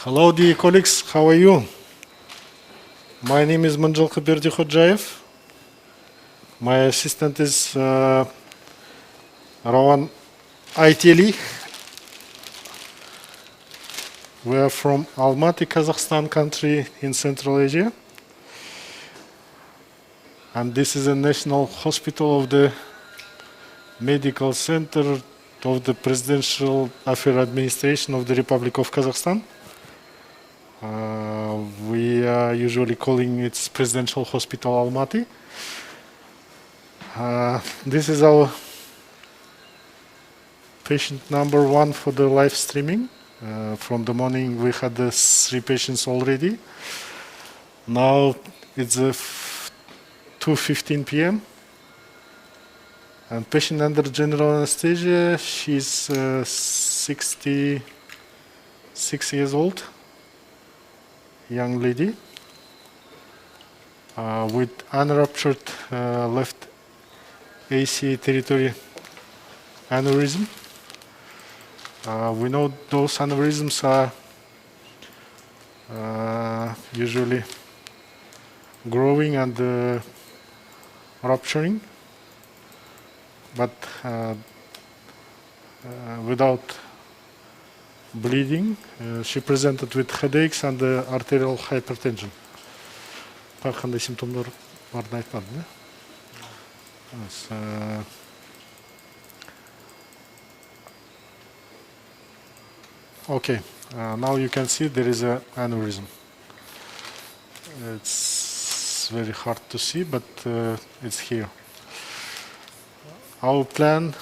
Hello, dear colleagues, how are you? My name is Mynzhylky Berdikhojayev. My assistant is Rowan Ayteli. We are from Almaty, Kazakhstan country in Central Asia. And this is a national hospital of the medical center of the Presidential Affairs Administration of the Republic of Kazakhstan. We are usually calling it Presidential Hospital Almaty. This is our patient number 1 for the live streaming. From the morning we had 3 patients already. Now it's 2:15 p.m. And patient under general anesthesia, she's 66 years old, young lady, with unruptured left ICA territory aneurysm. We know those aneurysms are usually growing and rupturing, but without bleeding. She presented with headaches and arterial hypertension. Қандай симптомдар барын айтпады, да? Okay, now you can see there is an aneurysm. It's very hard to see, but it's here. Our plan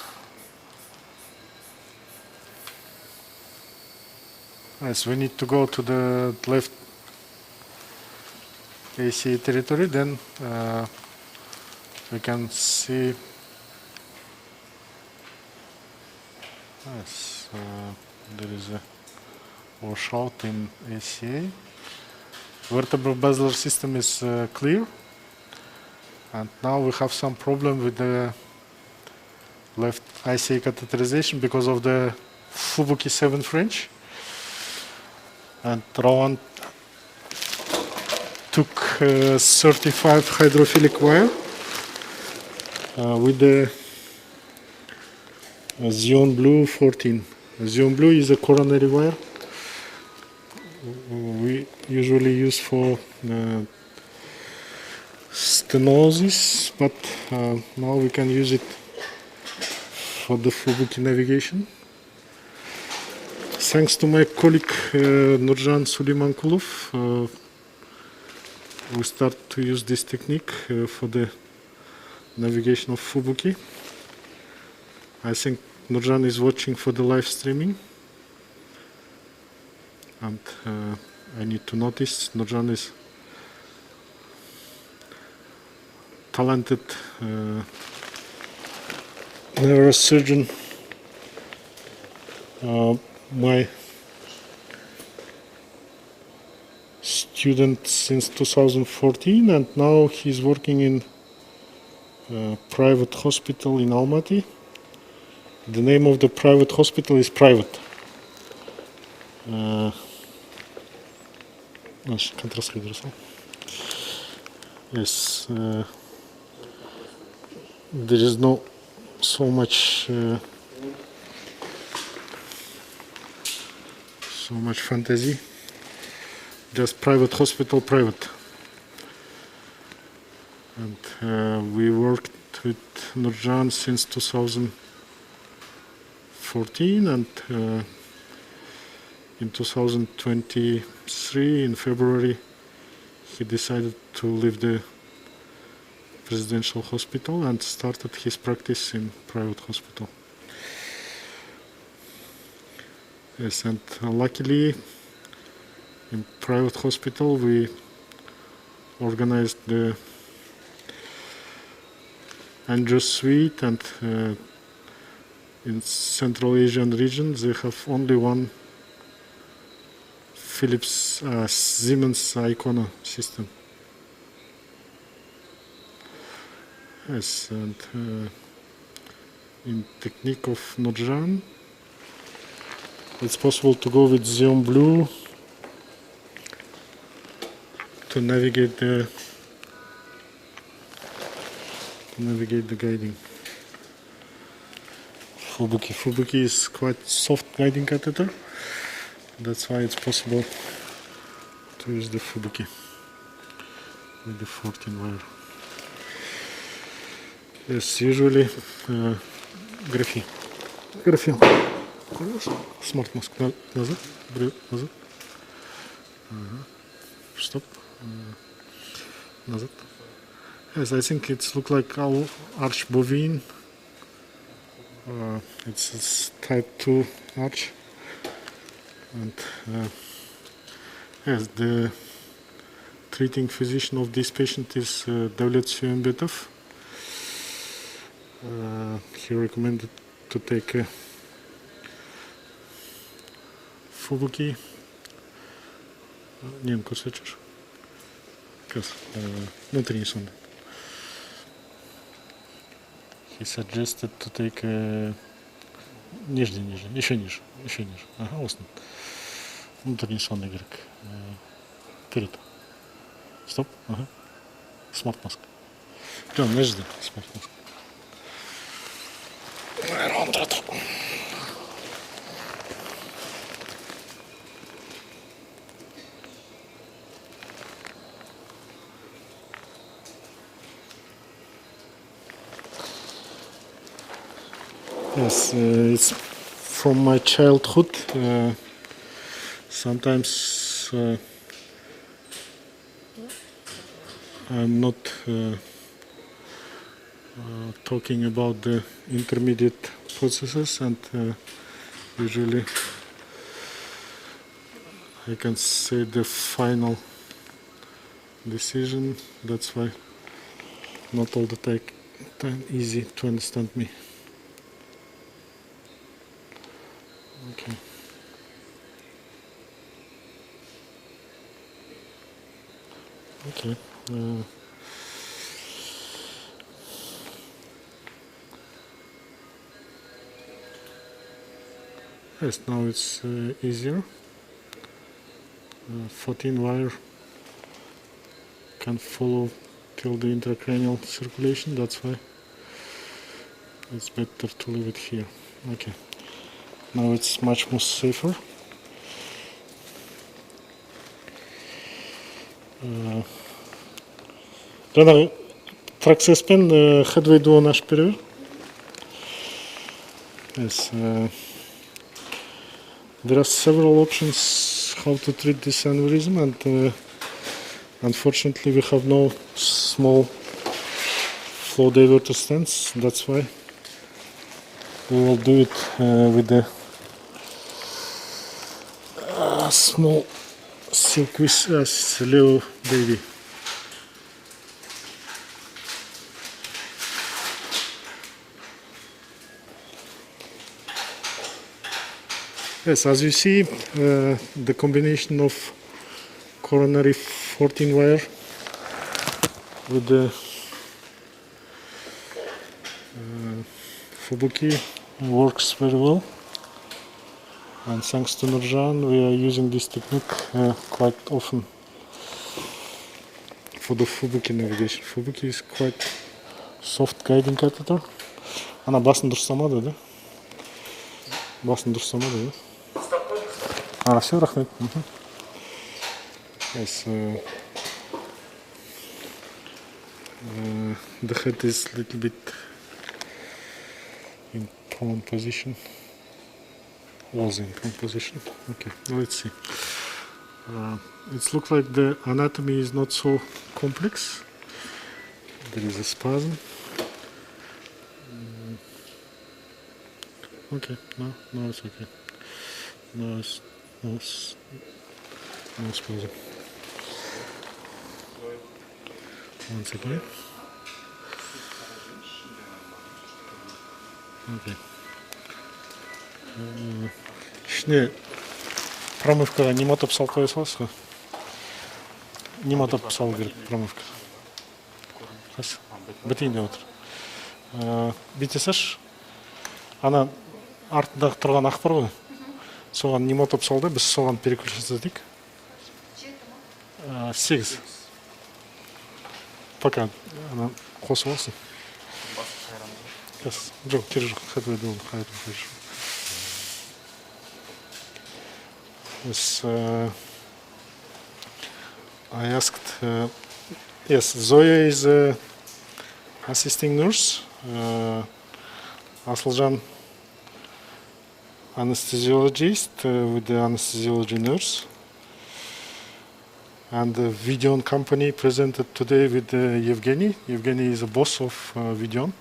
is we need to go to the left ACA territory, then we can see there is a washout in ACA. Vertebral basilar system is clear, and now we have some problem with the left ICA catheterization because of the Fubuki 7 French. And Rowan took 35 hydrophilic wire with the Xeon Blue 14. Xeon Blue is a coronary wire we usually use for stenosis, but now we can use it for the Fubuki navigation. Thanks to my colleague Nurjan Sulimankulov, we start to use this technique for the navigation of Fubuki. I think Nurjan is watching for the live streaming, and I need to notice Nurjan is talented neurosurgeon. My student since 2014, and now he's working in a private hospital in Almaty. The name of the private hospital is Private. Yes, there is no so much fantasy. Just private hospital, private. And we worked with Nurjan since 2014, and in 2023, in February, he decided to leave the presidential hospital and started his practice in private hospital. Yes, and luckily in private hospital we organized the angio suite, and in Central Asian region they have only one Philips Siemens Icona system. Yes, and in technique of Nurjan, it's possible to go with Xeon Blue to navigate the guiding. Fubuki is quite soft guiding catheter. That's why it's possible to use the Fubuki with the 14 wire. Yes, usually графи. Smart mask. Назад. Stop. Назад. Yes, I think it's look like our arch bovine. It's type 2 arch. And yes, the treating physician of this patient is Davlet Suyumbetov. He recommended to take a Fubuki. Не, кусочек. Внутренний сон. He suggested to take a... ниже, еще ниже. Ага, уснул. Внутренний сонный игрок. Вперед. Стоп. Ага. Smart mask. John, между. Smart mask. Yes, it's from my childhood. Sometimes I'm not talking about the intermediate processes, and usually I can say the final decision. That's why not all the time easy to understand me. Okay. Okay. Yes, now it's easier. 14 wire can follow till the intracranial circulation. That's why it's better to leave it here. Okay. Now it's much more safer. Жаңағы тракцияспен headway дуаны ашып бере бер. Yes, there are several options how to treat this aneurysm, and unfortunately we have no small flow diverter stents. That's why we will do it with the small Silkvis Leo baby. Yes, as you see, the combination of coronary 14 wire with the Fubuki works very well. And thanks to Nurjan, we are using this technique quite often for the Fubuki navigation. Fubuki is quite soft guiding catheter. Ана басын дұрыстамады, да? Басын дұрыстамады, да? Все, рахмет. Yes, the head is a little bit in prone position. Was in prone position. Okay, let's see. It looks like the anatomy is not so complex. There is a spasm. Okay, no, it's okay. No spasm. Once again. Okay. Ішіне промывкаға немотоп салып қоя саласыз ғой? Немотоп салу керек промывка. Бітейін деп отыр. Бүйте салшы. Ана артындағы тұрған ақ бар ғой? Соған немотоп салды, біз соған переключиться етейік. 8. пока ана қосып алсын. Жоқ, керек жоқ, хедвей дол, Yes, I asked, yes, Zoya is assisting nurse, Asılcan anesthesiologist with the anesthesiology nurse. And the Videon company presented today with Yevgeny. Yevgeny is the boss of Videon.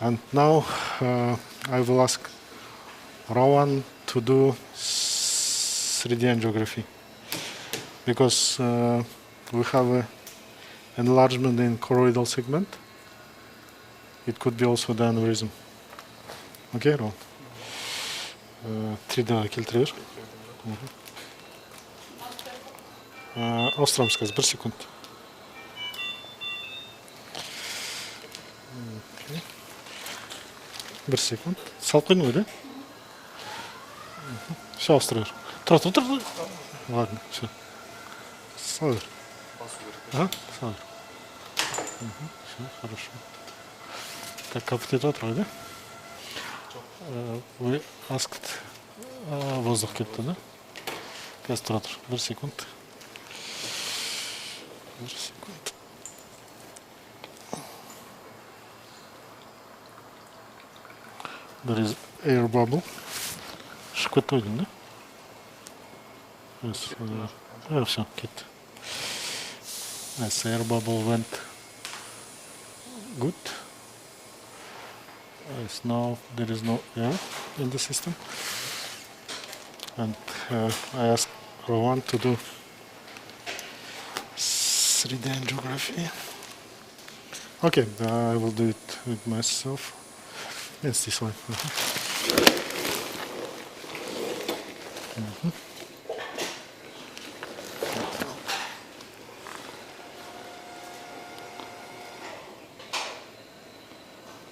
And now I will ask Rowan to do 3D angiography because we have an enlargement in choroidal segment. It could be also the aneurysm. Okay, Rowan? 3D келтірер. Ауыстырамыз қазір, 1 секунд. Okay. 1 секунд. Салып қойдың ғой, да? Все, ауыстырар. Тұр. Ладно, все. Сал бер. Ага, сал бер. Все, хорошо. Так, капитет отыр ғой, да? Вы asked воздух кетті, да? Қазір тұр. 1 секунд. 1 секунд. There is air bubble. Шықпет ойдың, да? Yes, все, кетті. Yes, air bubble went good. Yes, now there is no air in the system. And I asked Rowan to do 3D angiography. Okay, I will do it with myself. Yes, this way.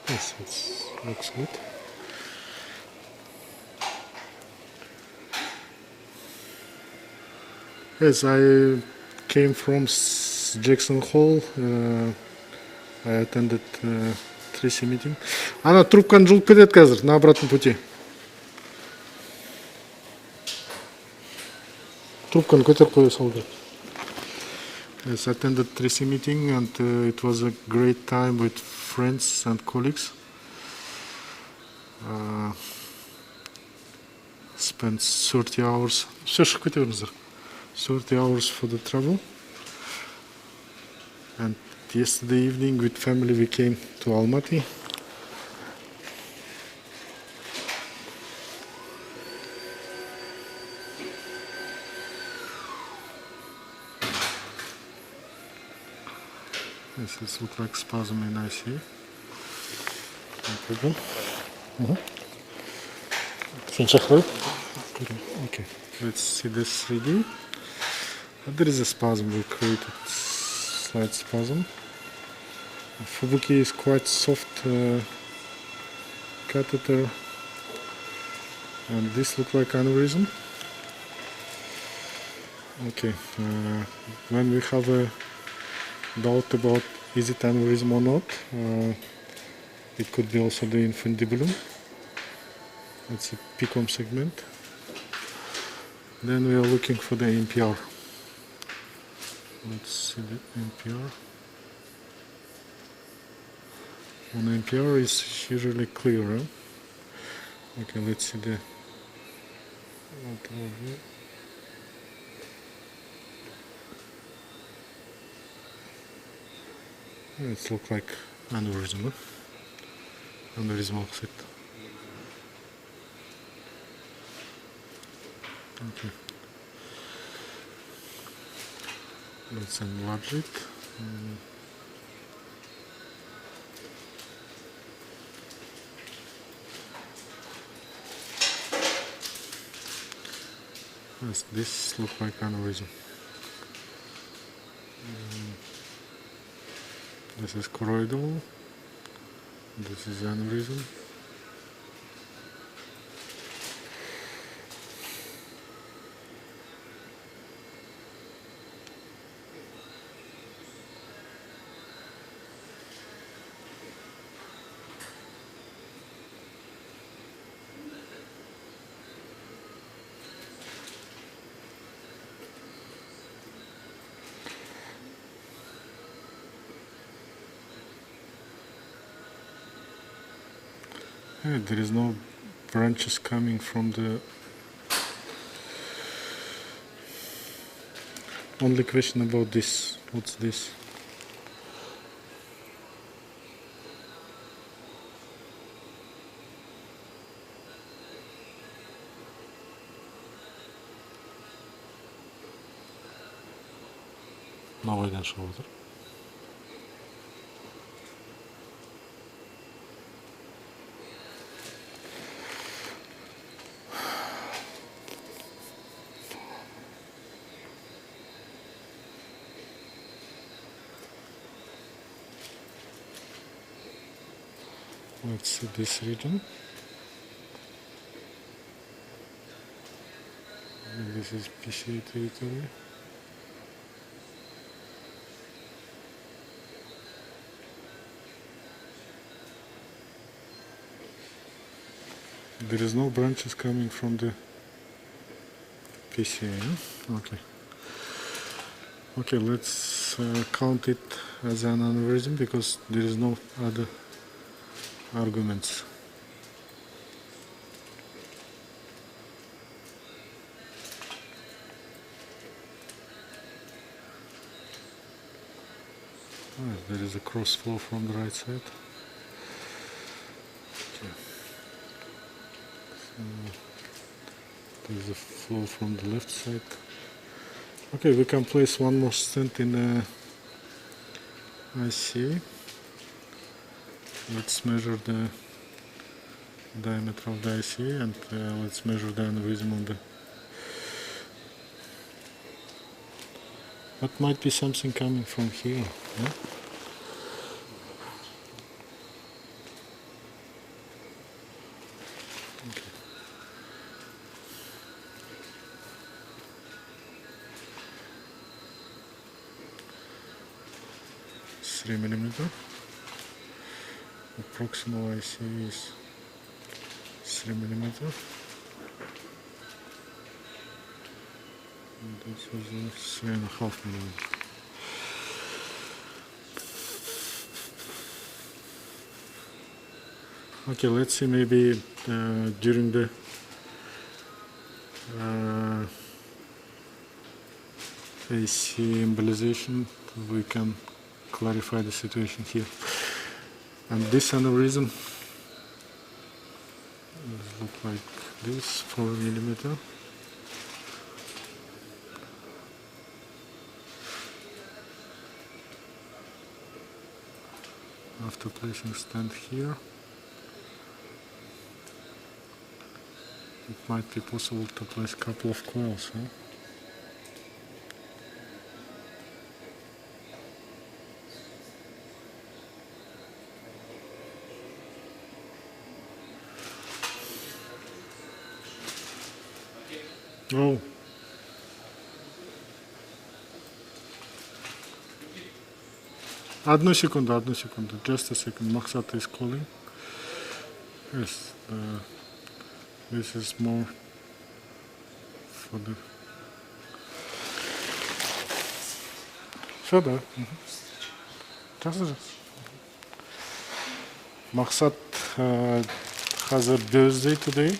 Yes, it looks good. Yes, I came from Jackson Hole. I attended 3C meeting. Ана трубканы жұлып кетеді қазір на обратном пути. Трубканы көтеріп қоя салу керек. Yes, I attended 3C meeting and it was a great time with friends and colleagues. Spent 30 hours. Все, шығып кете беріңіздер. 30 hours for the travel. And yesterday evening with family we came to Almaty. This looks like spasm in ICA. Okay, let's see this 3D. There is a spasm, we created slight spasm. Fubuki is quite soft catheter, and this looks like aneurysm. Okay, when we have a doubt about is it aneurysm or not, it could be also the infundibulum. It's a PCOM segment. Then we are looking for the NPR. Let's see the NPR. On NPR is usually clear. Okay, let's see the. It looks like aneurysm. Aneurysmal set. Okay. Let's enlarge it. Yes, this looks like aneurysm. This is choroidal. This is aneurysm. There is no branches coming from the... Only question about this. What's this? Новойдан шығып отыр. Let's see this region. This is PCA territory. There is no branches coming from the PCA. Okay. Okay, let's count it as an aneurysm because there is no other arguments. There is a cross flow from the right side. Okay. So there's a flow from the left side. Okay, we can place one more stent in ICA. Let's measure the diameter of the ICA and let's measure the aneurysm on the... What might be something coming from here? Yeah? Okay. 3 millimeter. The proximal ICA is 3 millimeter. And this is 3.5 millimeter. Okay, let's see, maybe during the AC embolization we can clarify the situation here. And this aneurysm look like this, 4 millimeter. After placing stent here, it might be possible to place a couple of coils. Huh? Oh. Одну секунду. Just a second. Maksat is calling. Yes. This is more for the... Further. Just. Maksat has a birthday today.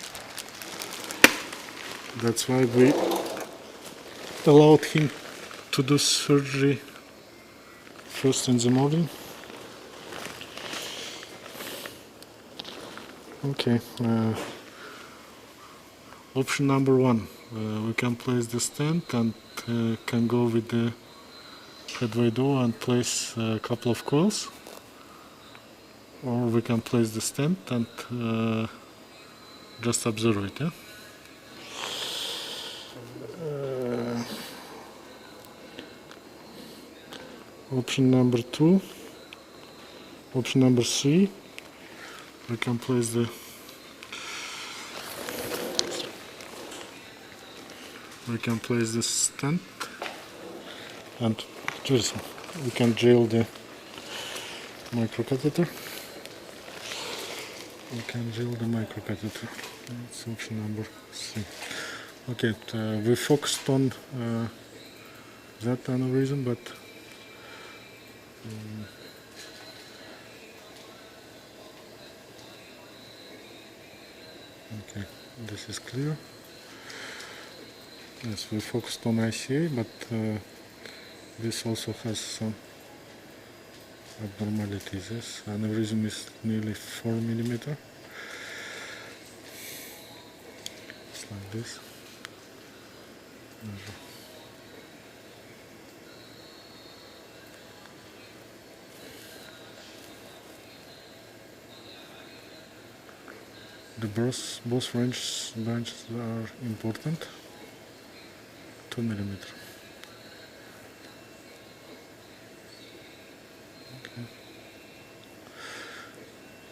That's why we allowed him to do surgery first in the morning. Okay. Option number 1. We can place the stent and can go with the headway door and place a couple of coils. Or we can place the stent and just observe it. Yeah? Option number 2, option number 3, we can place the stent and just we can drill the microcatheter. That's option number 3. Okay, we focused on that aneurysm, but Okay, this is clear. Yes, we focused on ICA, but this also has some abnormalities. Yes, aneurysm is nearly 4 millimeter. It's like this. The both branches are important. 2 millimeter.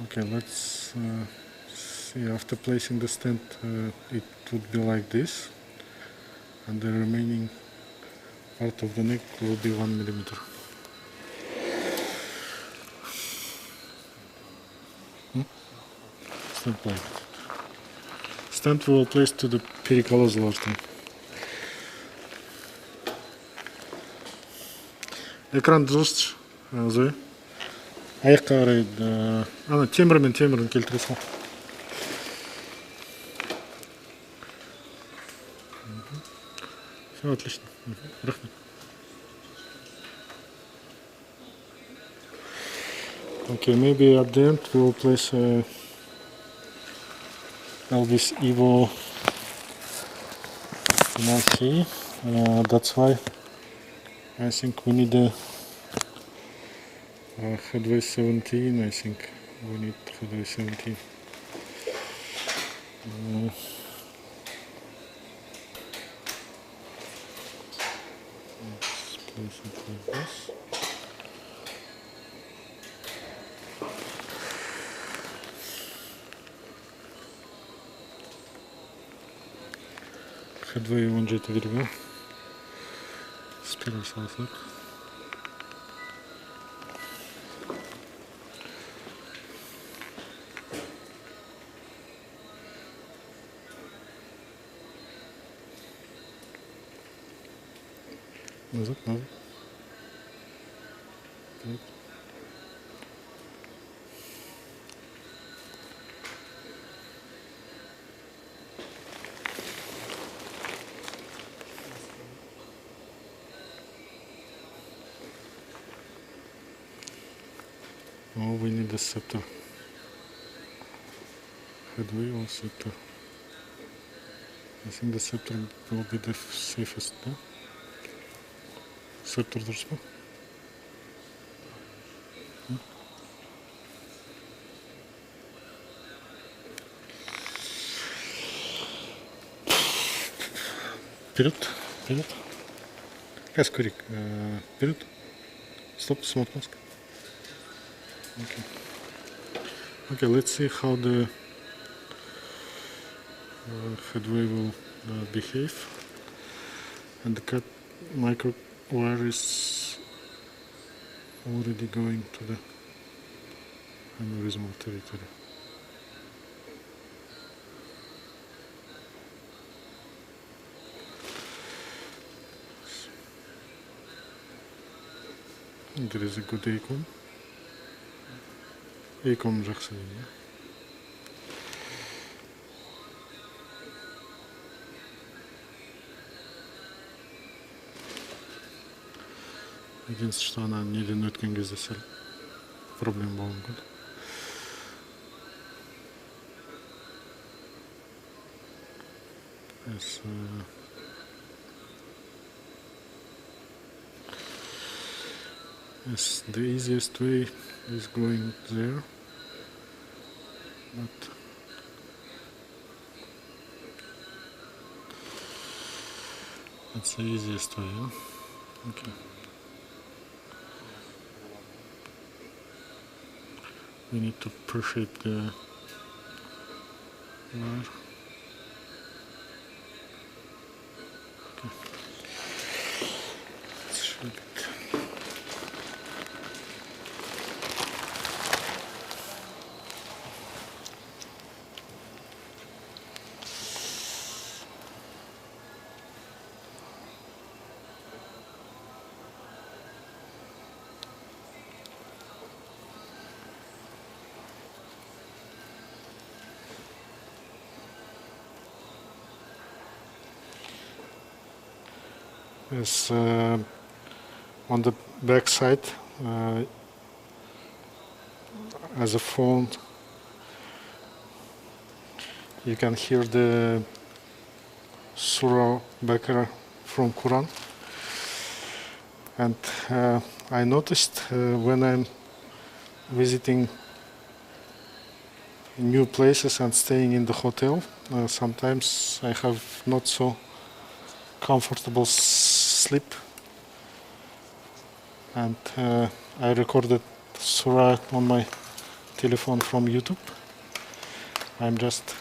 Okay, let's see. After placing the stent, it would be like this, and the remaining part of the neck will be 1 millimeter. Stent plate. Stent we will place to the pericallosal artery. Экран дұрыс, Зоя. Аяққа қарай ана темірмен келтіре сал. Все отлично. Рахмет. Okay, maybe at the end we will place Elvis Evo in IC. That's why I think we need a headway 17. I think we need headway 17. Let's place it like this. Headway он же это верно. Сперва салфет. Назад. Так. Oh, we need a scepter. Headway or scepter? I think the scepter will be the safest, no? Scepter дұрыс па? Вперед. Каскурик. Вперед. Стоп, смотри. Okay, let's see how the headway will behave. And the cut micro wire is already going to the aneurysmal territory. There is a good icon. Icon жақсы дейді. Единственное, что она неден өткен кезде сәл проблем болуы мүмкін. Yes, the easiest way is going there, but that's the easiest way, yeah? Okay. We need to pre-shape the wire. Okay. Let's shape it. is on the back side as a phone. You can hear the Surah Bakara from Quran. And I noticed when I'm visiting new places and staying in the hotel, sometimes I have not so comfortable sleep, and I recorded Surah on my telephone from YouTube. I'm just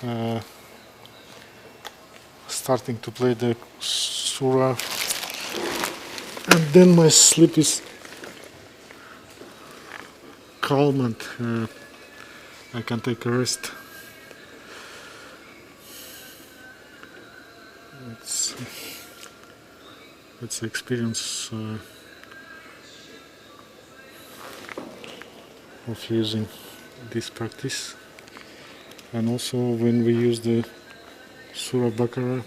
starting to play the Surah, and then my sleep is calm and I can take a rest. It's the experience of using this practice. And also when we use the Surah Bakara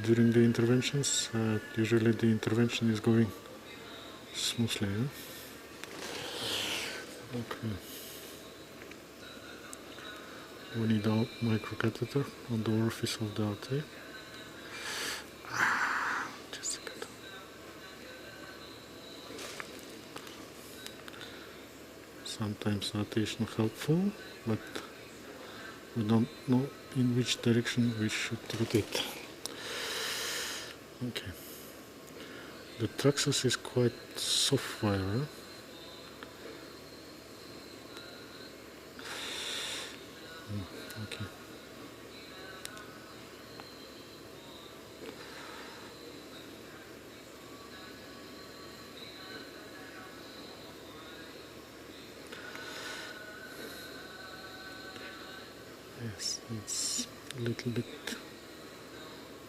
during the interventions, usually the intervention is going smoothly. Okay. We need a microcatheter on the orifice of the artery. Just a second. Sometimes rotation helpful, but we don't know in which direction we should rotate. Okay. The traxus is quite soft wire. Okay. Yes, it's a little bit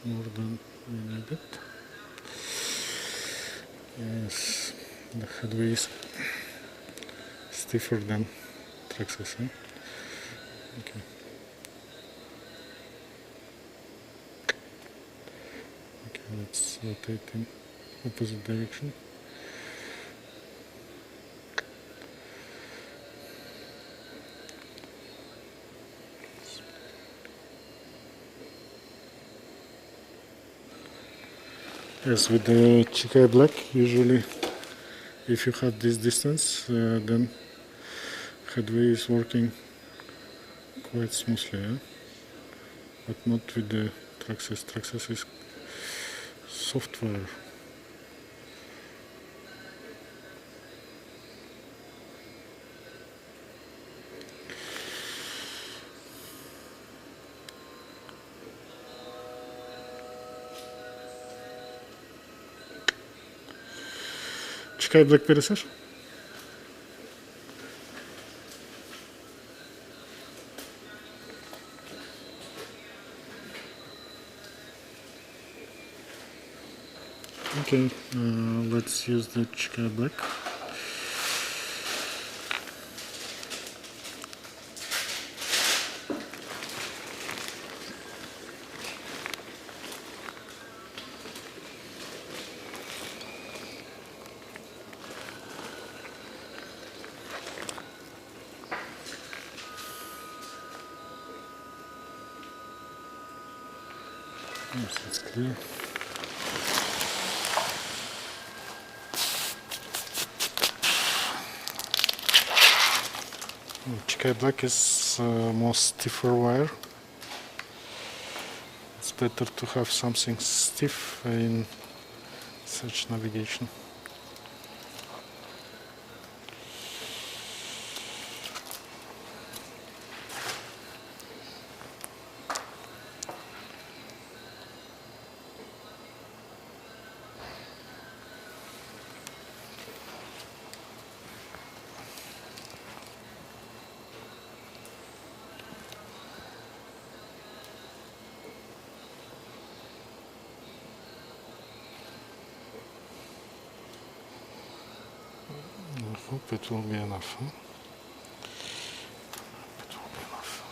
more than we needed. Yes, the headway is stiffer than traxus. Okay. Okay, let's rotate in opposite direction. Yes, with the Chikai Black, usually if you have this distance, then headway is working quite smoothly, but not with the traxus. Traxus is software. Chikai Black пересешь? Okay, let's use the Chikai Black. Yes, it's clear. Chikai Black is more stiffer wire. It's better to have something stiff in such navigation. I hope it will be enough. It will be enough.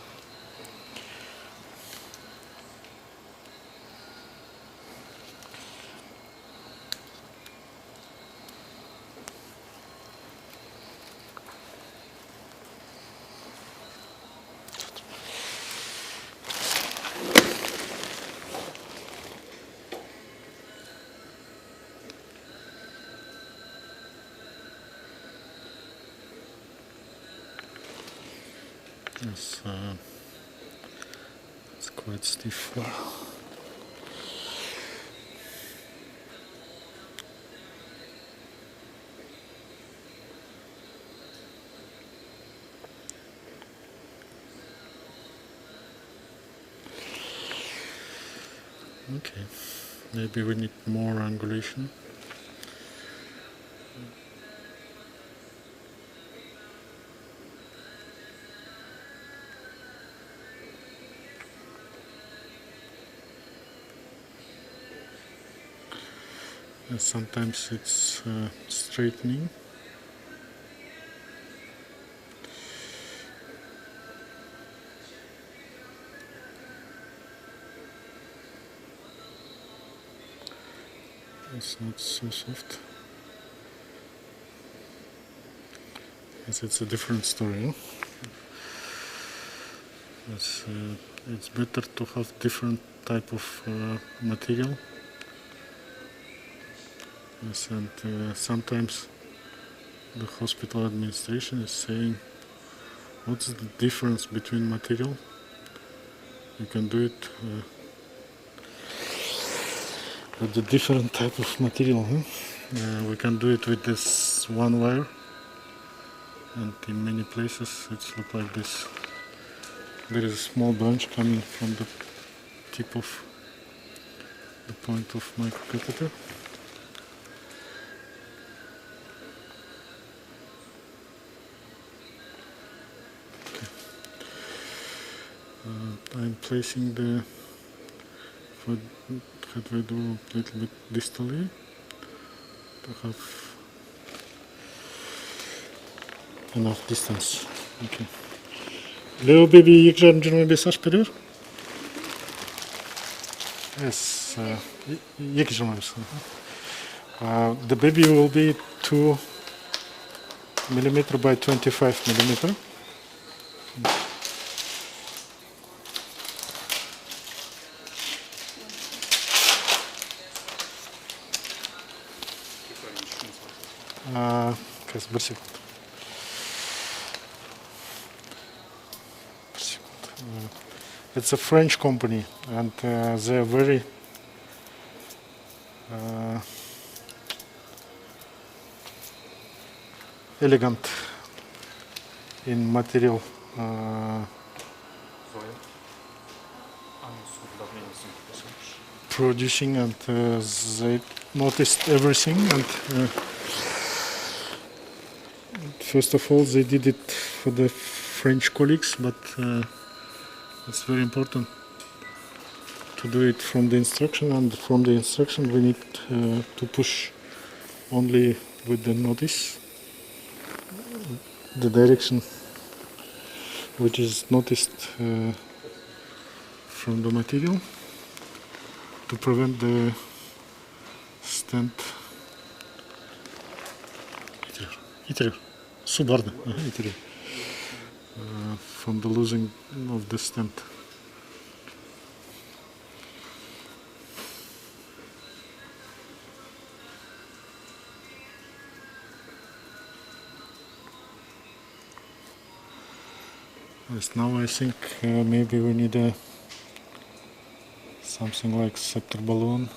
Yes, it's quite stiff. Okay, maybe we need more angulation. And sometimes it's straightening. It's not so soft. Yes, it's a different story. Huh? It's better to have different type of material. Yes, and sometimes the hospital administration is saying, what's the difference between material? You can do it with a different type of material. Huh? We can do it with this one wire, and in many places it's look like this. There is a small branch coming from the tip of the point of microcatheter. I'm placing the headway door a little bit distally to have enough distance. Okay. Little baby, jak żadne besarz pedir? Yes. Jak żadne the baby will be 2 millimeter by 25 millimeter. It's a French company, and they're very elegant in material producing, and they noticed everything, and first of all they did it for the French colleagues, but it's very important to do it from the instruction, and from the instruction we need to push only with the notice the direction which is noticed from the material, to prevent the stent from the losing of the stent. Yes, now I think maybe we need something like scepter balloon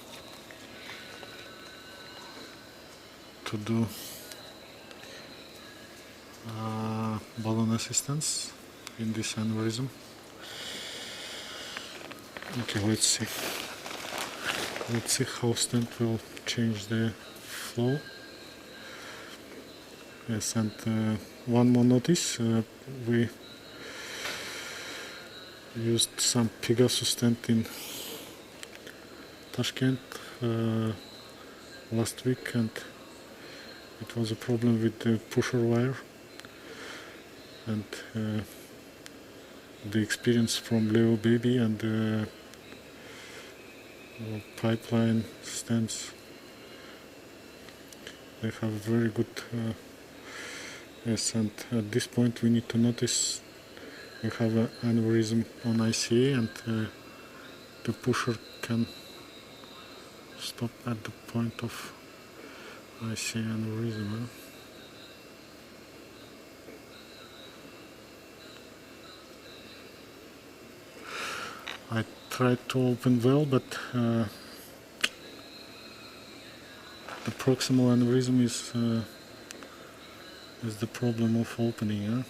to do balloon assistance in this aneurysm. Okay, let's see. Let's see how stent will change the flow. Yes, and one more notice. We used some Pegasus stent in Tashkent last week, and it was a problem with the pusher wire, and the experience from Leo Baby and the pipeline stents, they have very good yes, and at this point we need to notice we have an aneurysm on ICA, and the pusher can stop at the point of ICA aneurysm. I tried to open well, but the proximal aneurysm is the problem of opening. Yeah?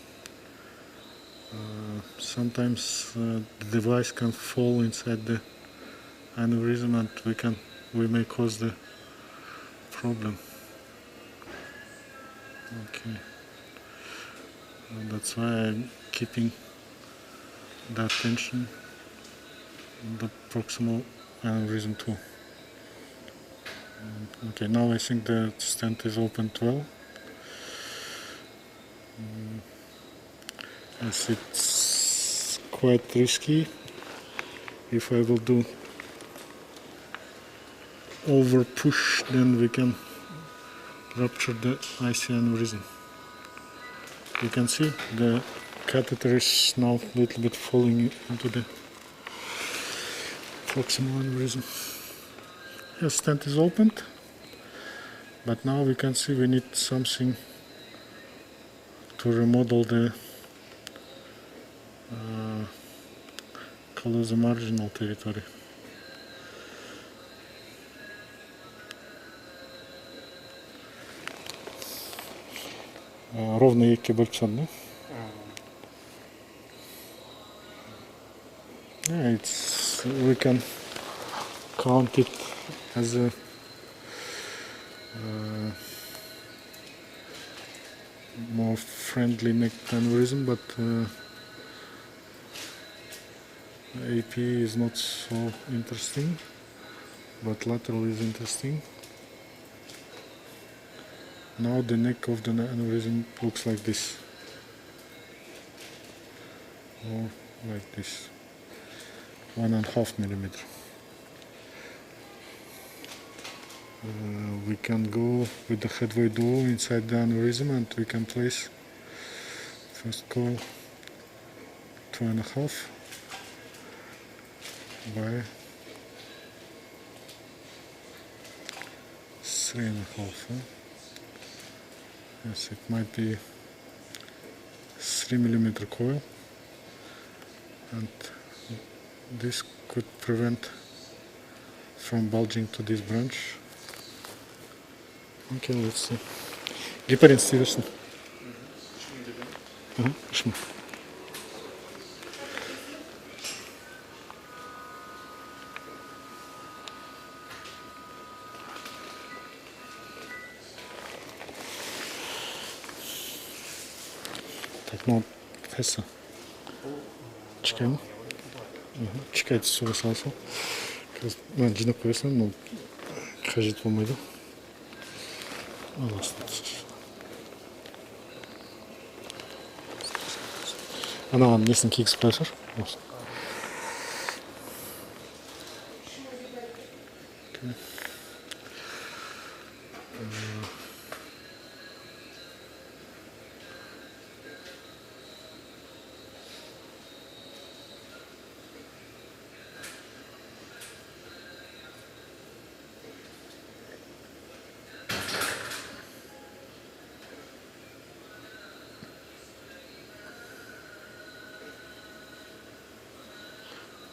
Sometimes the device can fall inside the aneurysm, and we may cause the problem. Okay, and that's why I'm keeping the attention on the proximal aneurysm too. Okay, now I think the stent is opened well. As it's quite risky if I will do over push, then we can rupture the ICA aneurysm. You can see the catheter is now a little bit falling into the proximal aneurysm. The stent is opened, but now we can see we need something to remodel the marginal territory. Ровно екі бөліксен, да? Yeah, we can count it as a more friendly neck aneurysm, but AP is not so interesting, but lateral is interesting. Now the neck of the aneurysm looks like this, or like this, 1.5 millimeter. We can go with the headway duo inside the aneurysm, and we can place first coil 2.5 by 3.5. Yes, it might be 3 millimeter coil, and this could prevent from bulging to this branch. Okay, let's see. Гепарин стивешься. Шум. Так, ну, феса. Чекаем. Чекайте сюда сразу. Джина поясна, но кажет вам иду. Она nesting kicks pressure. Okay.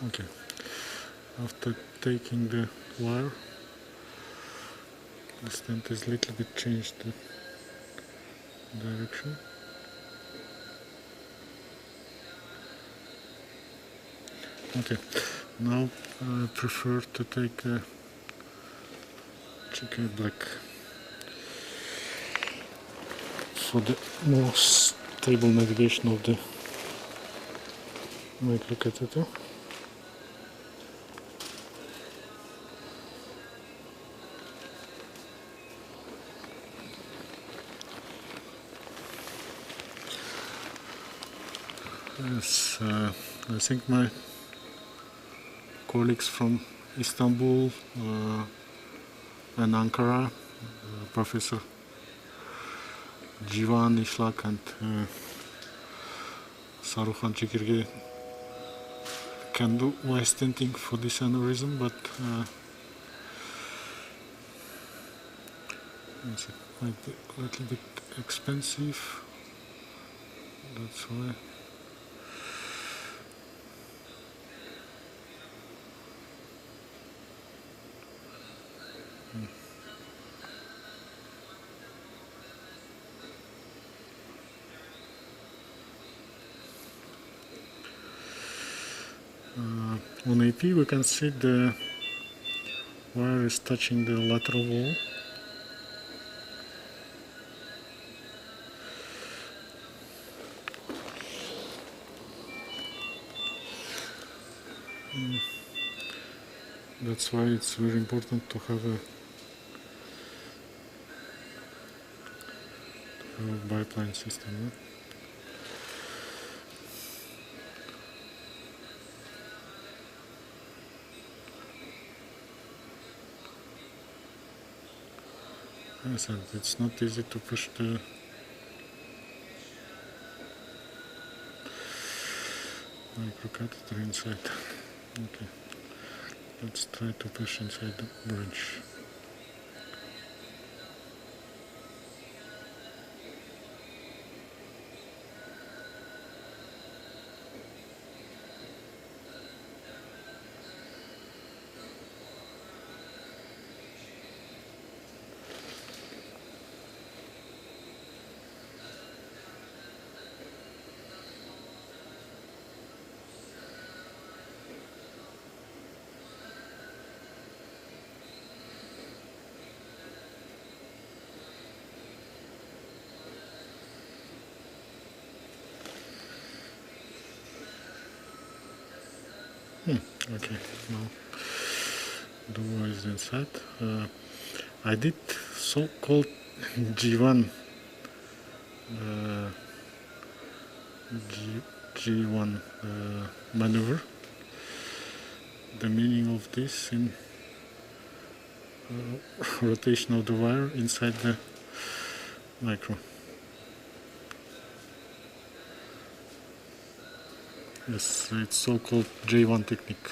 Okay, after taking the wire, the stent is a little bit changed the direction. Okay, now I prefer to take a chicken black for the more stable navigation of the microcatheter. Yes, I think my colleagues from Istanbul and Ankara, Professor Jivan Ishlak and Sarukhan Chikirge, can do wire stenting for this aneurysm, but it might be a little bit expensive. That's why. on AP we can see the wire is touching the lateral wall. That's why it's very important to have a biplane system. No? As I said, it's not easy to push the microcatheter inside. Okay, let's try to push inside the bridge. Okay, now the wire is inside. I did so-called G1 G1 maneuver. The meaning of this in rotation of the wire inside the micro. Yes, it's so-called J1 technique.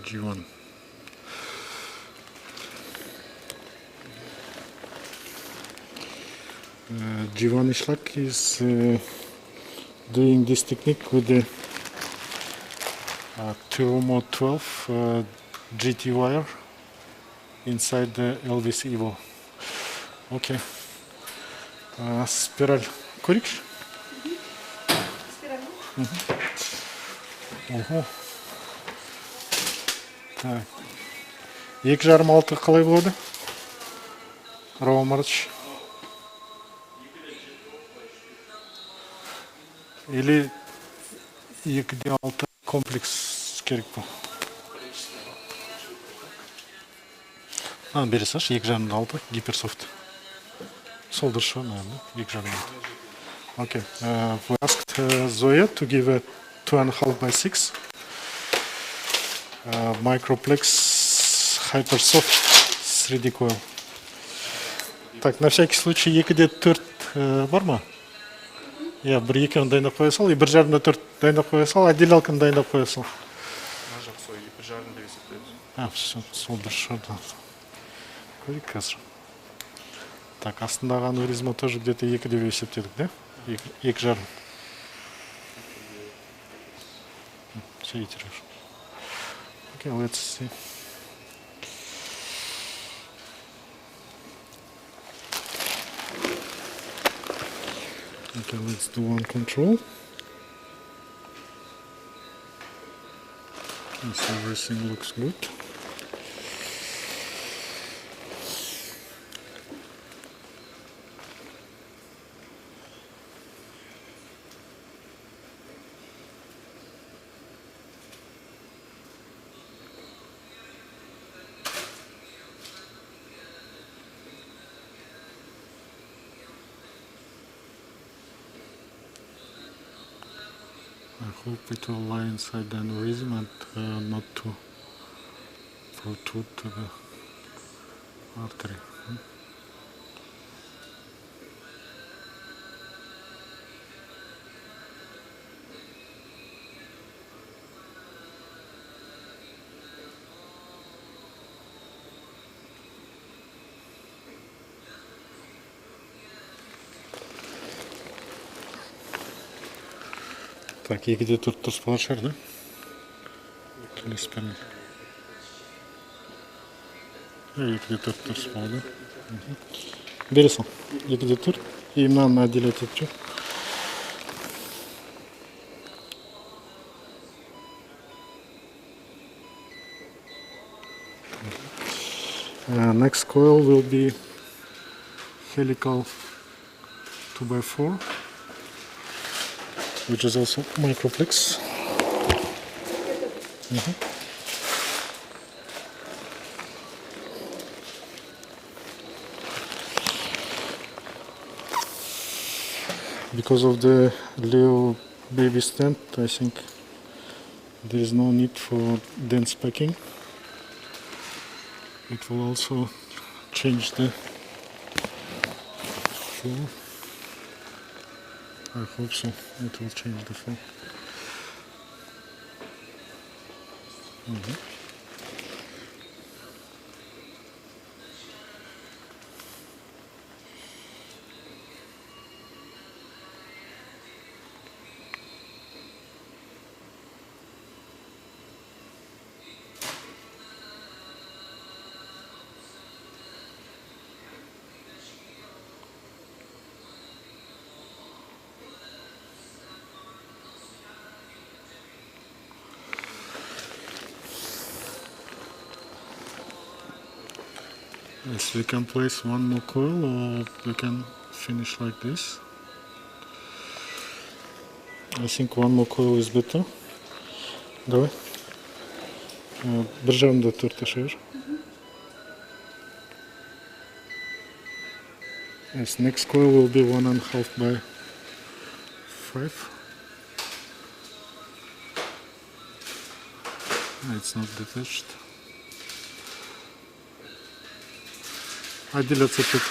G1. G1 Mynzhylky is doing this technique with the Turbo 12 GT wire inside the Elvis Evo. Okay. Спираль көрейікші? Ого. Так. 2,5-6 қалай болады? Роман Маратович. Или 2,6 комплекс керек пе? Бері салшы, 2,5-6 гиперсофт. Сол дұрыс шығар, наверное, 2,5. Okay, we asked Zoya to give a 2,5 by 6 microplex hypersoft 3D coil. Так, на всякий случай 2,4 бар ма? Я бір екеуін дайындап қоя сал, и 1,5-4 дайындап қоя сал, отделялканы дайындап қоя сал. Жоқ, сол 1,5 деп есептеді. Все, сол дұрыс шығар. Көрейік қазір. Так, астындағы аневризма тоже где-то 2 деп есептедік, да? 2,5. Все итерируешь. Okay, let's see. Okay, let's do one control. Yes, everything looks good. I hope it will lie inside the aneurysm and not to protrude to the artery. Так, 2,4 тұрыс болар шығар, да? Келеспен. 2,4 тұрыс болады. Бері сал. 2,4. И мынаны отделять етіп жүр. Next coil will be helical 2x4, which is also microplex. Because of the Leo baby stent, I think there is no need for dense packing. It will also change the flow. I hope so. It will change the flow. Yes, we can place one more coil, or we can finish like this. I think one more coil is better. Давай. Держам да търташеш. Yes, next coil will be 1.5 by 5. It's not detached. Отделяться тут.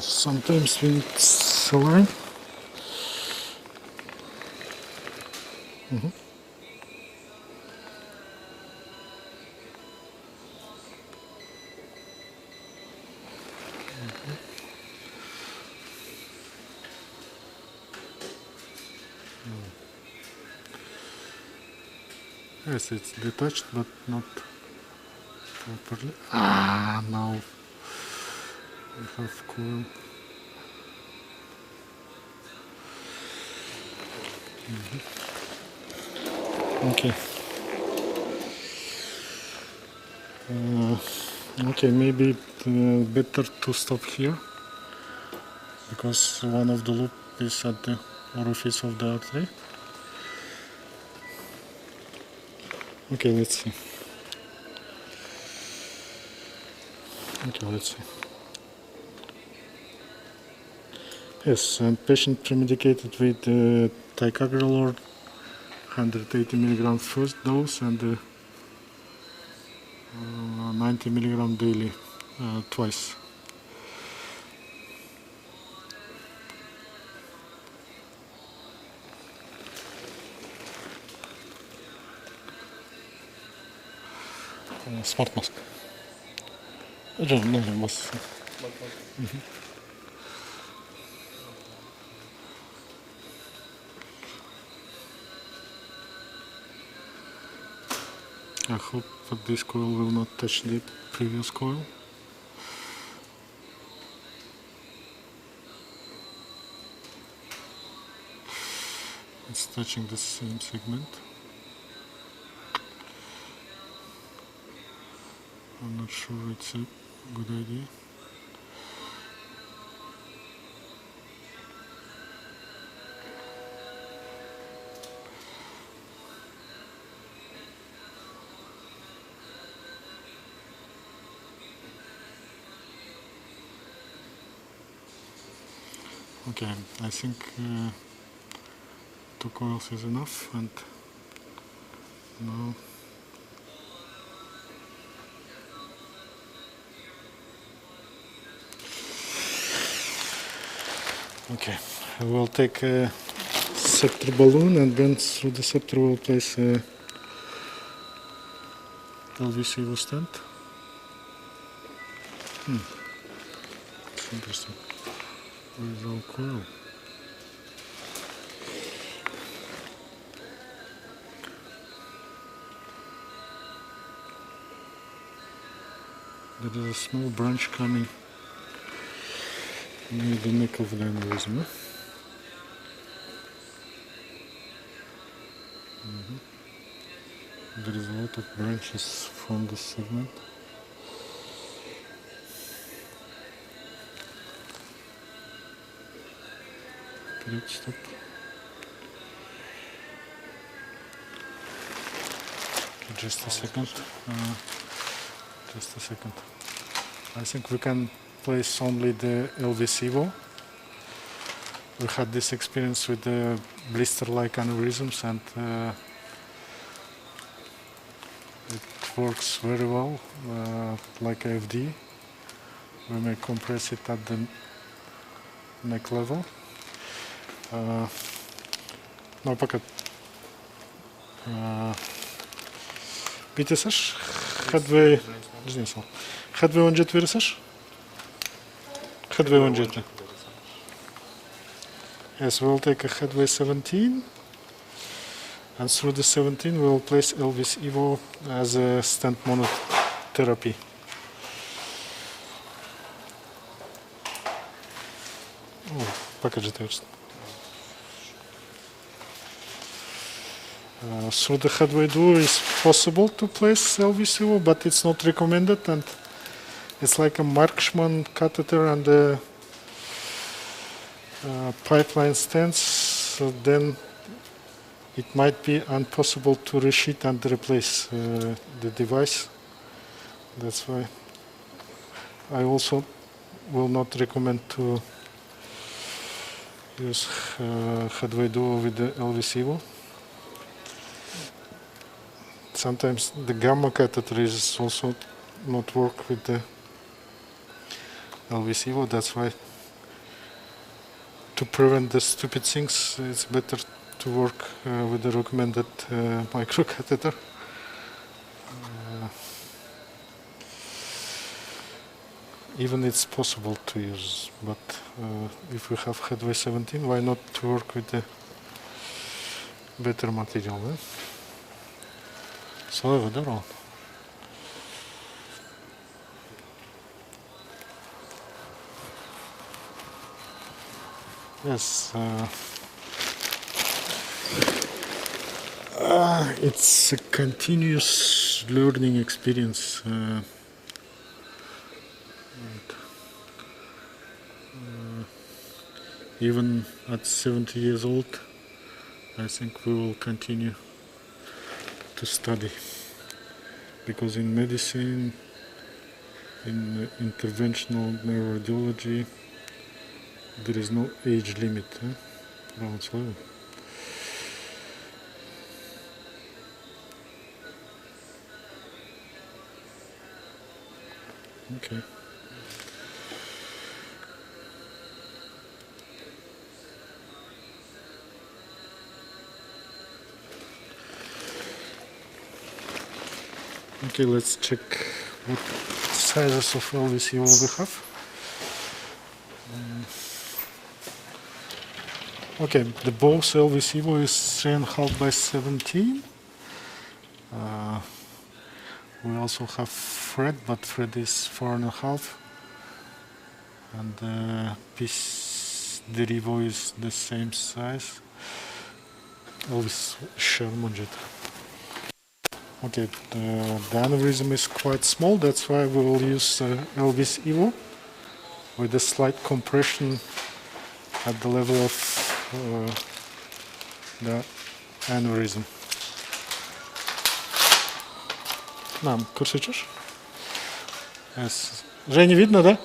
Sometimes we need saline. Yes, it's detached, but not properly. Now we have coil. Okay. Okay, maybe better to stop here, because one of the loop is at the orifice of the artery. Okay, let's see. Okay, let's see. Yes, patient premedicated with ticagrelor, 180 milligram first dose, and 90 milligram daily, twice. Smart mask. I hope that this coil will not touch the previous coil. It's touching the same segment. I'm not sure it's a good idea. Okay, I think 2 coils is enough, and now okay, I will take a septal balloon, and then through the septal we'll place a LVC stent. It's interesting. Where is our coil? There is a small branch coming near the neck of the aneurysm. There is a lot of branches from this segment. Great, stop. Just a second. Just a second. I think we can place only the LVS Evo. We had this experience with the blister-like aneurysms, and it works very well, like AFD. We may compress it at the neck level. Но пока Питесаш, headway, headway on jet verisash? Headway on jet. Yes, we'll take a headway 17, and through the 17 we'll place LVS Evo as a stent monotherapy. Oh, package it first. Through the headway duo is possible to place LVS Evo, but it's not recommended, and it's like a Markman catheter and a pipeline stents, so then it might be impossible to resheet and replace the device. That's why I also will not recommend to use headway duo with the LVS Evo. Sometimes the gamma catheter is also not work with the LVS Evo. That's why, to prevent the stupid things, it's better to work with the recommended micro catheter. Even it's possible to use, but if we have headway 17, why not to work with the better material? Слава здорово. Yes, it's a continuous learning experience. Even at 70 years old, I think we will continue to study, because in medicine, in interventional neuroradiology, there is no age limit. Okay. Okay, let's check what sizes of LVS Evo we have. Okay, the both LVS Evo is 3.5 by 17. We also have Fred, but Fred is 4.5. And the Derivo is the same size. LVS Sherman. Okay, the aneurysm is quite small, that's why we will use LVS Evo with a slight compression at the level of the aneurysm. Нам курсичешь? Yes. Женя, видно, да?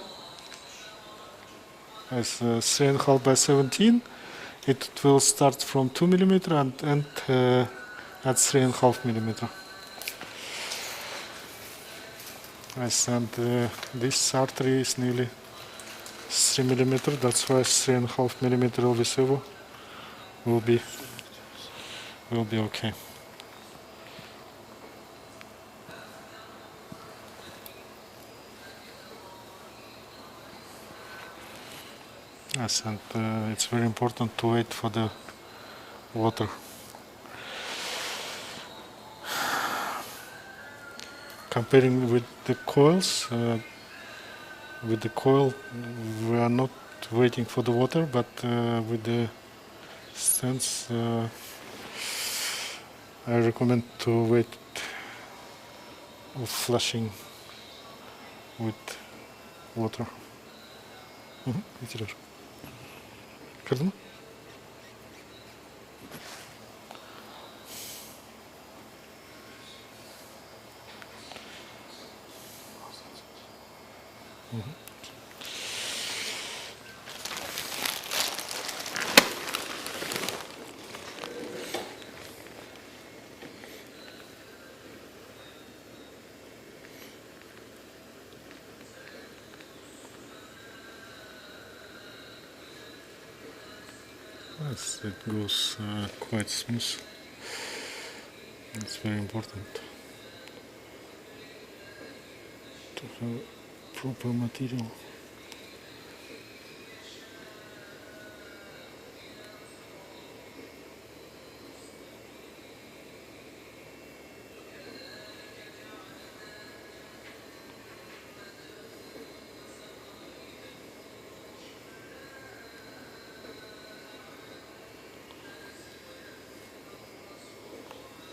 Yes, 3.5 by 17. It will start from 2 mm and end at 3.5 mm. Yes, and this artery is nearly 3 mm, that's why 3.5 mm LVS Evo will be okay. Yes, and it's very important to wait for the water. Comparing with the coils, with the coil we are not waiting for the water, but with the stents I recommend to wait of flushing with water. Bitirir. Kırdın mı? Yes, it goes quite smooth. It's very important to have proper material.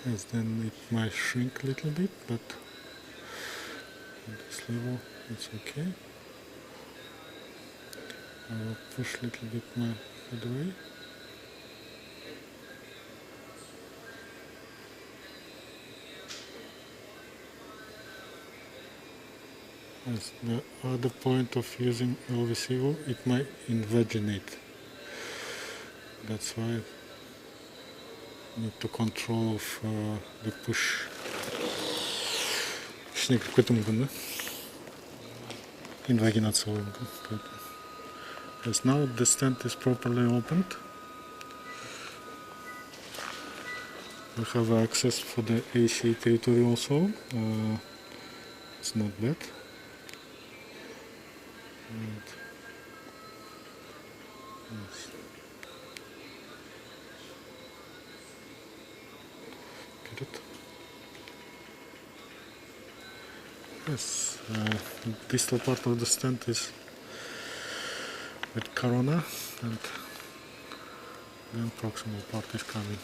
Yes, then it might shrink a little bit, but at this level it's okay. I will push a little bit my head away. Yes, the other point of using LVCO, it might invaginate. That's why need to control of the push. Точнее, какой-то мгновен, да? Инвагинация мгновен. Yes, now the stent is properly opened. We have access for the ICA territory also. It's not bad. And yes. Get it? Yes, distal part of the stent is with corona, and then proximal part is coming.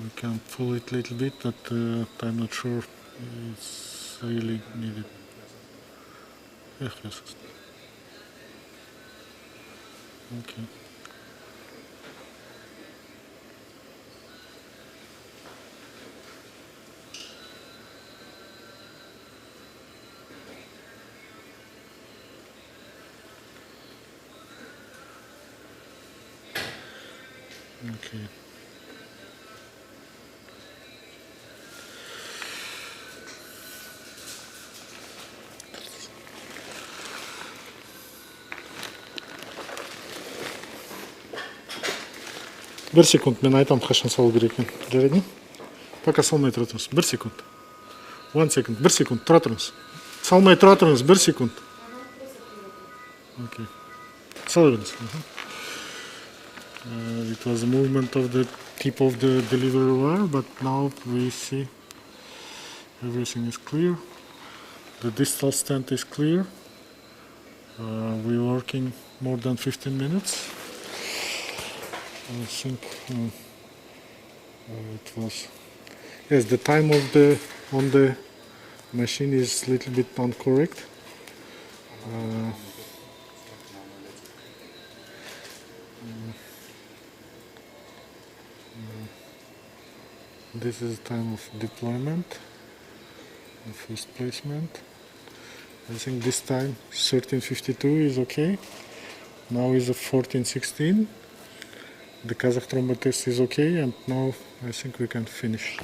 We can pull it a little bit, but I'm not sure it's really needed. Yes. Okay. Okay. Bir sekund, men aytam qachon sol kerak ekan. Jaraymi? Пока solmay tura turamiz. 1 sekund. 1 second. 1 sekund tura turamiz. Solmay tura turamiz. 1 sekund. Okay. Solaveriz. It was a movement of the tip of the delivery wire, but now we see everything is clear. The distal stent is clear. We're working more than 15 minutes. I think it was. Yes, the time of the on the machine is a little bit incorrect. This is the time of deployment, the first placement. I think this time 13:52 is okay. Now is a 14:16. The Kazakh trombo test is okay, and now I think we can finish.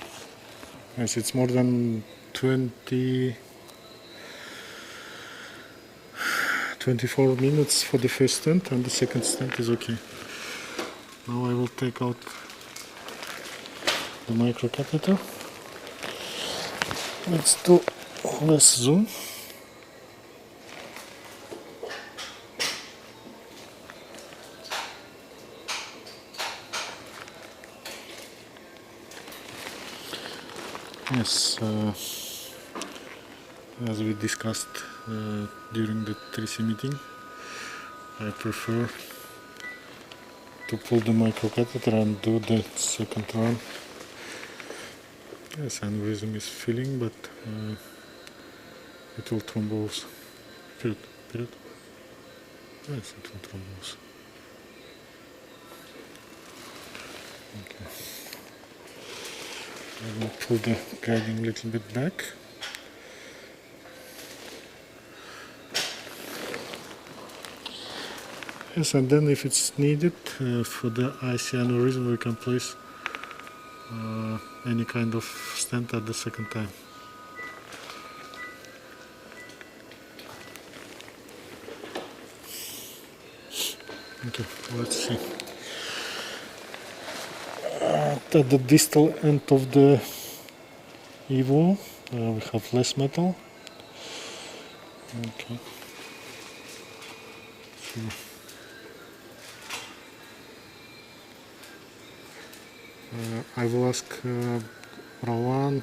Yes, it's more than 24 minutes for the first stent, and the second stent is okay. Now I will take out the microcatheter. Let's do less zoom. Yes, as we discussed during the 3C meeting, I prefer to pull the microcatheter and do the second run. Yes, aneurysm is filling, but it will thrombose. Period. Yes, it will thrombose. Okay. I will pull the guiding a little bit back. Yes, and then if it's needed for the ICA aneurysm, we can place any kind of stent at the second time. Okay, let's see. At the distal end of the EVO, we have less metal. Okay. So, I will ask Rowan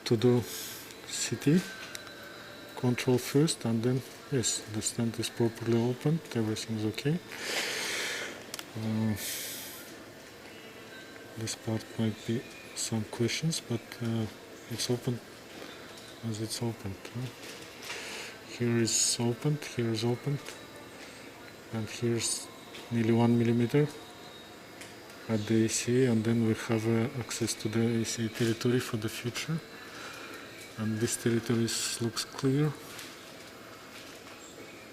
to do CT control first, and then yes, the stent is properly opened, everything is okay. This part might be some questions, but it's open as it's opened. Here is opened, here is opened, and here's nearly 1 millimeter at the ICA, and then we have access to the ICA territory for the future. And this territory looks clear.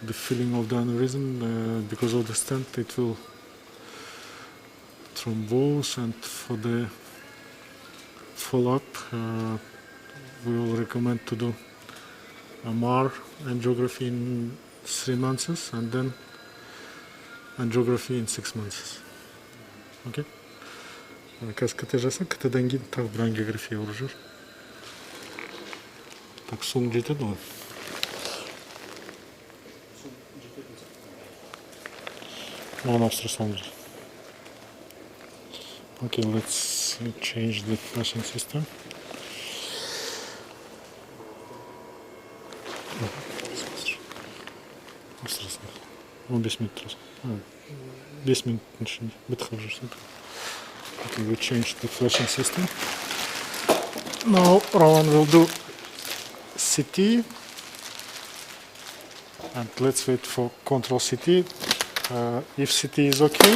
The filling of the aneurysm, because of the stent, it will thrombose, and for the follow-up, we will recommend to do MR angiography in 3 months, and then angiography in 6 months. Okay? Каз кете жасан, кетеден кейін тағы бір ангиография ұрып жүр. Так, соң жетеді ғой. Оны ауыстырсам жүр. Okay, let's change the flashing system. Ауыстырсам. 15 минут тұрасың. 5 минуттың ішінде бітіп жүрсің. Okay, we changed the flashing system. Now Rowan will do CT, and let's wait for control CT. If CT is okay,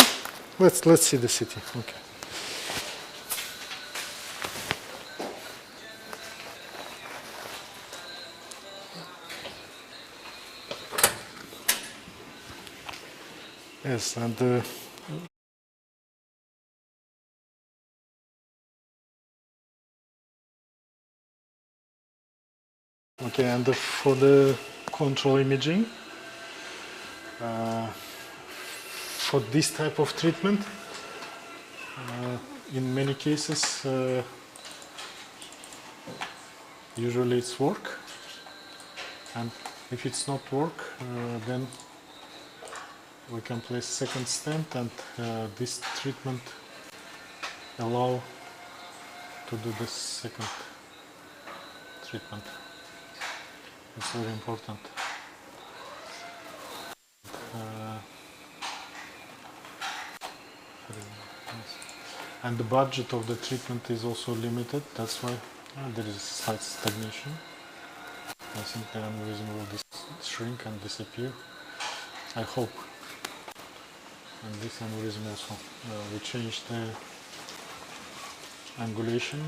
let's see the CT. Okay. Yes, and okay, and for the control imaging, for this type of treatment, in many cases, usually it's work, and if it's not work, then we can place second stent, and this treatment allow to do the second treatment. It's very important. And the budget of the treatment is also limited. That's why there is a slight stagnation. I think the aneurysm will shrink and disappear. I hope. And this aneurysm also. We changed the angulation.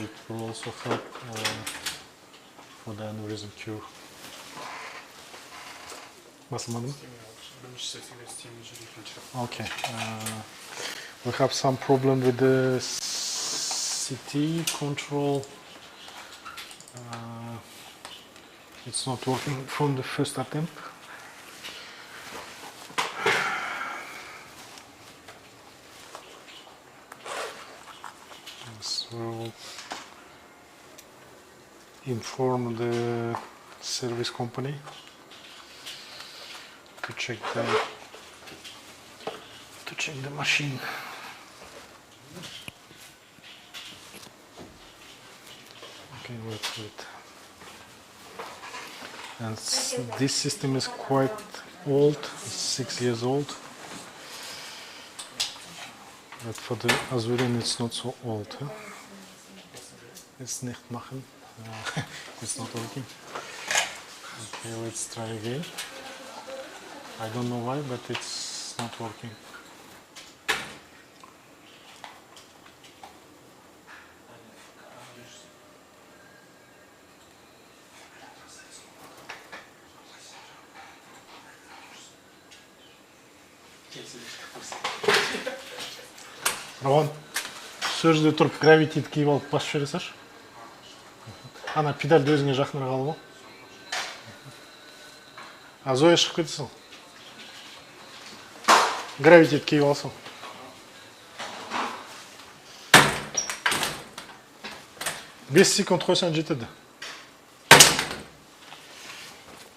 It will also help for the aneurysm cure. Okay. We have some problem with the CT control. It's not working from the first attempt. So inform the service company to check the machine. Okay, wait. And this system is quite old, 6 years old. But for the Azurin it's not so old. Huh? It's nicht machen. It's not working. Okay, let's try again. I don't know why, but it's not working. Роман, сөз де тұрып гравити киіп алып басып жібересің. Ана педальді өзіңе жақынырақ алып ал. А Зоя шығып кетесің. Гравити киіп алсың. Бес секунд қойсаң жетеді.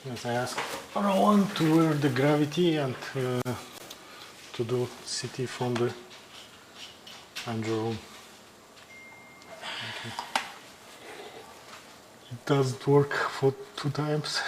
Yes, I ask Rowan to wear the gravity and to do CT from the angio room. Okay. It doesn't work for 2 times.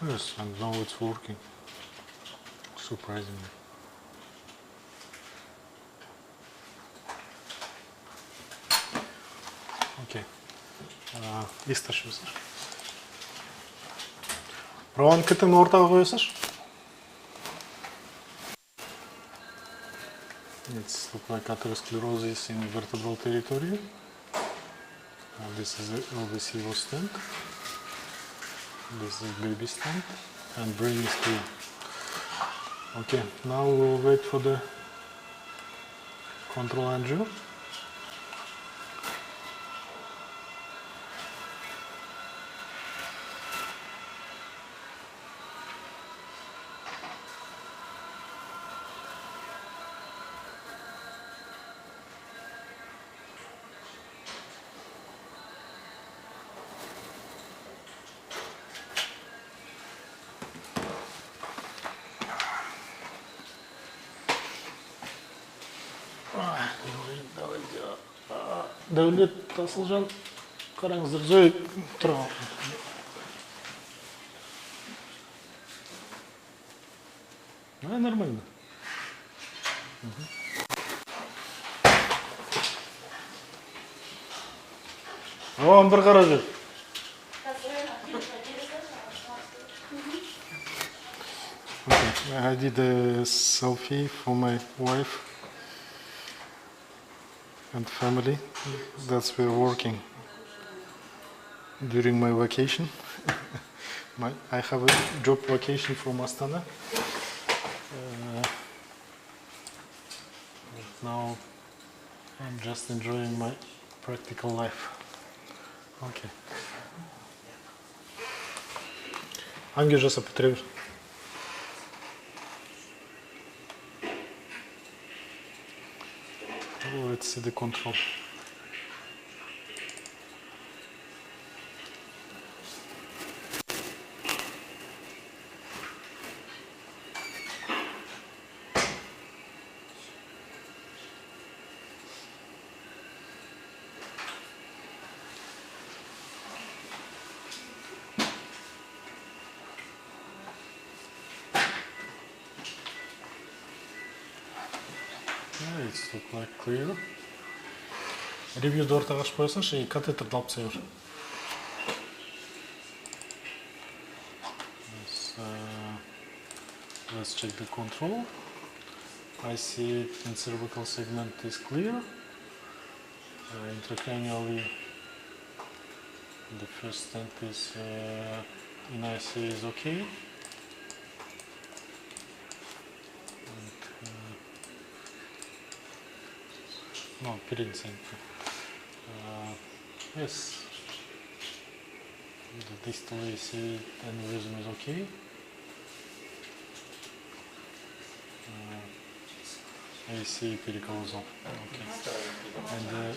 Yes, and now it's working, surprisingly. Okay, исташıyorsun. Rowan kıtını ortaya koyuyorsun. It's look like atherosclerosis in vertebral territory. This is the LVC stent. This is baby stent and brain is clean. Okay, now we'll wait for the control angio. Дәулет, Асылжан, қараңыздар, Зоя тұра. Нормально. Оған бір қара жүр. I did a selfie for my wife and family. That's we're working during my vacation. I have a job vacation from Astana. Now I'm just enjoying my practical life. Okay. Hangi жасап бітіре бер? Let's see the control. It's look like clear. Ревьюді ортаға ашып қойсаңшы, катетерді алып тастай бер. Let's check the control. I see in cervical segment is clear. Intracranially, the first stent is in ICA is okay. No, передний center. Yes, the distal ICA aneurysm is okay. AC переколозал. Okay. And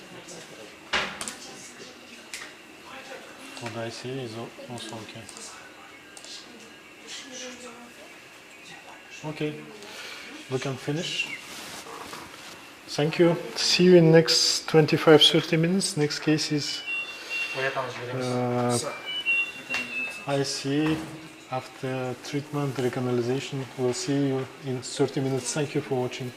for the ICA is also okay. Okay, we can finish. Thank you. See you in next 25-30 minutes. Next case is ICA after treatment, recanalization. We'll see you in 30 minutes. Thank you for watching.